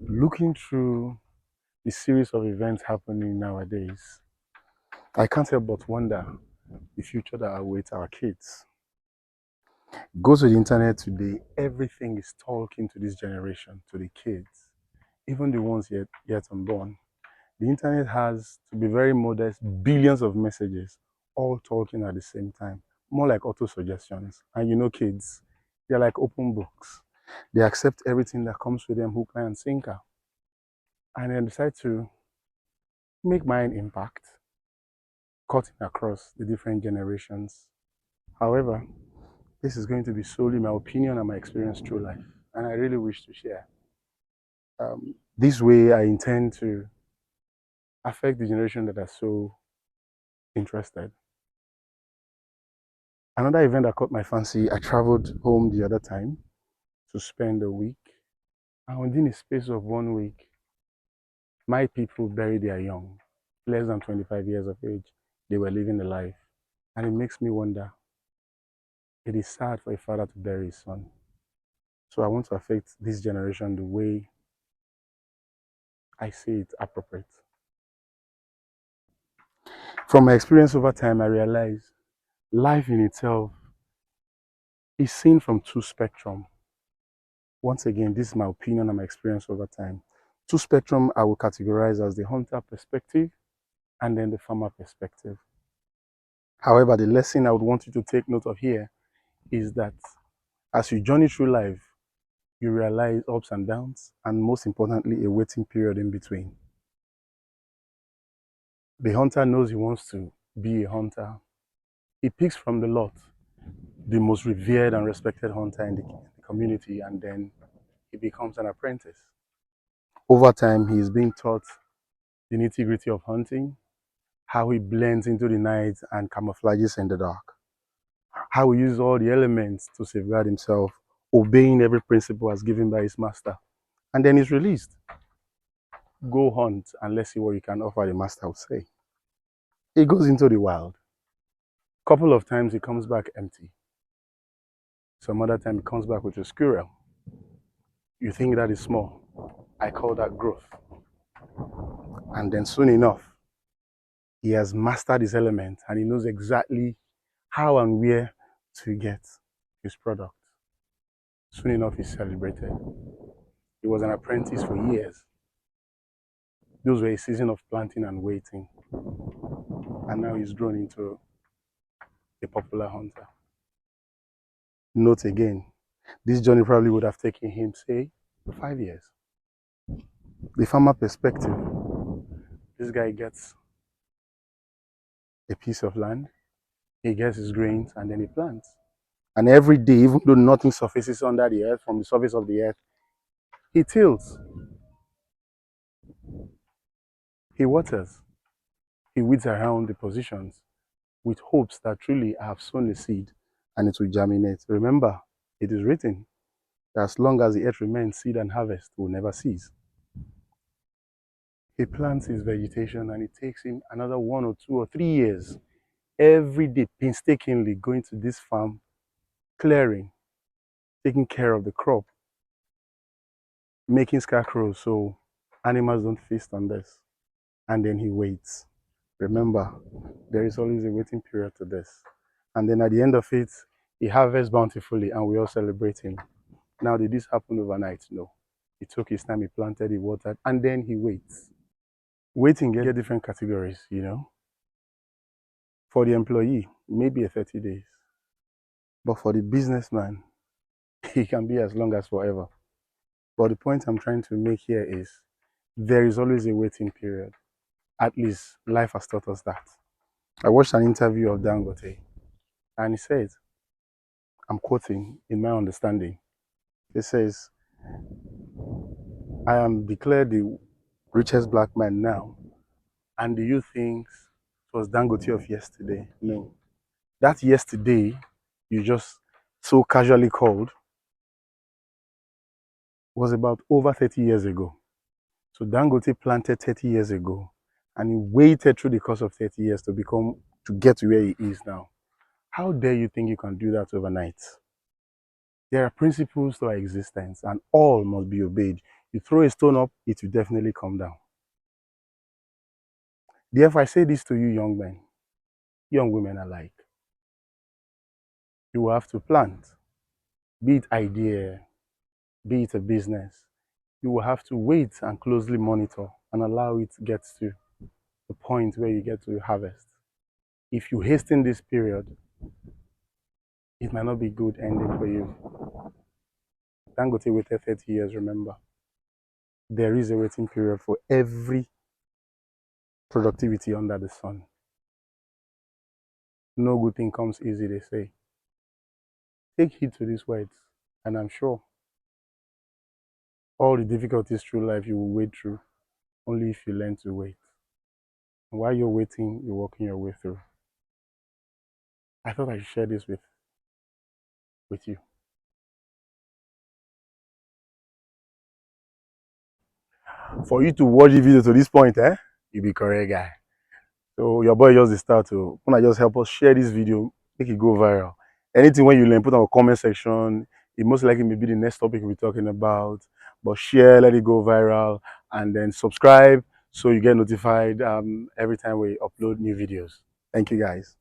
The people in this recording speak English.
Looking through the series of events happening nowadays, I can't help but wonder the future that awaits our kids. Go to the internet today, everything is talking to this generation, to the kids, even the ones yet unborn. The internet has, to be very modest, billions of messages all talking at the same time, more like auto suggestions. And kids, they're like open books. They accept everything that comes with them, hook, line, and sinker, and then decide to make mine impact, cutting across the different generations. However, this is going to be solely my opinion and my experience through life, and I really wish to share. This way, I intend to affect the generation that are so interested. Another event that caught my fancy, I traveled home the other time to spend a week, and within a space of 1 week, my people buried their young, less than 25 years of age. They were living a life, and it makes me wonder. It is sad for a father to bury his son. So I want to affect this generation the way I see it appropriate. From my experience over time, I realize life in itself is seen from two spectrum. Once again, this is my opinion and my experience over time. Two spectrum I will categorize as the hunter perspective and then the farmer perspective. However, the lesson I would want you to take note of here is that as you journey through life, you realize ups and downs, and most importantly, a waiting period in between. The hunter knows he wants to be a hunter. He picks from the lot the most revered and respected hunter in the community, and then he becomes an apprentice. Over time, he is being taught the nitty-gritty of hunting, how he blends into the night and camouflages in the dark, how he uses all the elements to safeguard himself, obeying every principle as given by his master. And then he's released. Go hunt and let's see what you can offer, the master would say. He goes into the wild. Couple of times he comes back empty. Some other time he comes back with a squirrel. You think that is small. I call that growth. And then soon enough, he has mastered his element and he knows exactly how and where to get his product. Soon enough, he's celebrated. He was an apprentice for years. Those were a season of planting and waiting. And now he's grown into a popular hunter. Note again, this journey probably would have taken him, say, 5 years. The farmer perspective, this guy gets a piece of land, he gets his grains, and then he plants. And every day, even though nothing surfaces under the earth, from the surface of the earth, he tills, he waters, he weeds around the positions with hopes that truly I have sown a seed and it will germinate. Remember, it is written that as long as the earth remains, seed and harvest will never cease. He plants his vegetation and it takes him another 1 or 2 or 3 years every day painstakingly going to this farm, clearing, taking care of the crop, making scarecrows so animals don't feast on this. And then he waits. Remember, there is always a waiting period to this. And then at the end of it, he harvests bountifully and we all celebrate him. Now, did this happen overnight? No. He took his time, he planted, he watered, and then he waits. Waiting get different categories. For the employee, maybe a 30 days. But for the businessman, it can be as long as forever. But the point I'm trying to make here is there is always a waiting period. At least life has taught us that. I watched an interview of Dangote and he said, I'm quoting in my understanding, he says, I am declared the richest black man now. And do you think it was Dangote of yesterday? No. That yesterday you just so casually called was about over 30 years ago. So Dangote planted 30 years ago and he waited through the course of 30 years to get to where he is now. How dare you think you can do that overnight? There are principles to our existence and all must be obeyed. You throw a stone up, it will definitely come down. Therefore, I say this to you, young men, young women alike. You will have to plant, be it idea, be it a business. You will have to wait and closely monitor and allow it to get to the point where you get to harvest. If you hasten this period, it might not be good ending for you. Dangote waited 30 years, remember. There is a waiting period for every productivity under the sun. No good thing comes easy, they say. Take heed to these words, and I'm sure all the difficulties through life you will wait through only if you learn to wait. And while you're waiting, you're walking your way through. I thought I should share this with you. For you to watch the video to this point, you be correct guy. So your boy just the start to wanna just help us share this video, make it go viral. Anything when you learn, put on a comment section. It most likely may be the next topic we're talking about. But share, let it go viral, and then subscribe so you get notified every time we upload new videos. Thank you guys.